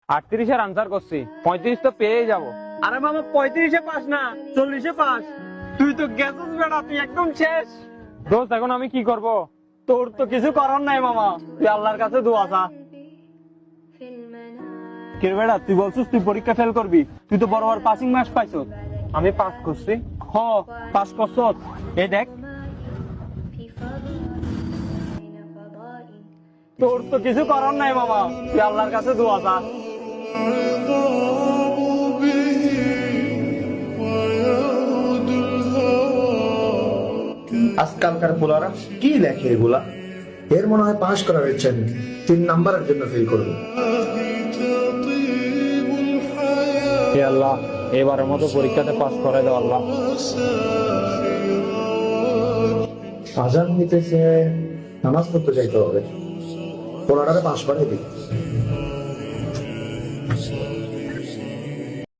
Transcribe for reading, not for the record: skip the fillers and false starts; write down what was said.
38-এর answer করছি, 35 তো পেয়ে যাবো। আরে মামা 35-এ পাস না, 40-এ পাস। তুই তো গেছিস বেটা, তুই একদম শেষ। দোস্ত এখন আমি কি করব? তোর তো কিছু করার নাই মামা, তুই আল্লাহর কাছে দোয়া চা। কে বেটা, তুই বলছিস তুই পরীক্ষা ফেল করবি, তুই তো বড় বড় পাসিং মার্কস পাইছ। আমি পাস করছি। হ, পাস করছ। এই দেখ, তোর তো কিছু করার নাই মামা, তুই আল্লাহর কাছে দোয়া চা। আজকালকার পোলারা কি লেখে এগুলা? এর মনে হয় পাশ করার ইচ্ছা নেই, 3 নাম্বারের জন্য ফেল করবে। হে আল্লাহ, এবারের মতো পরীক্ষাতে পাস করে দাও আল্লাহ। আজান হইতেছে, নামাজ পড়তে যাইতে হবে, পোলারারে পাশ করে দিই।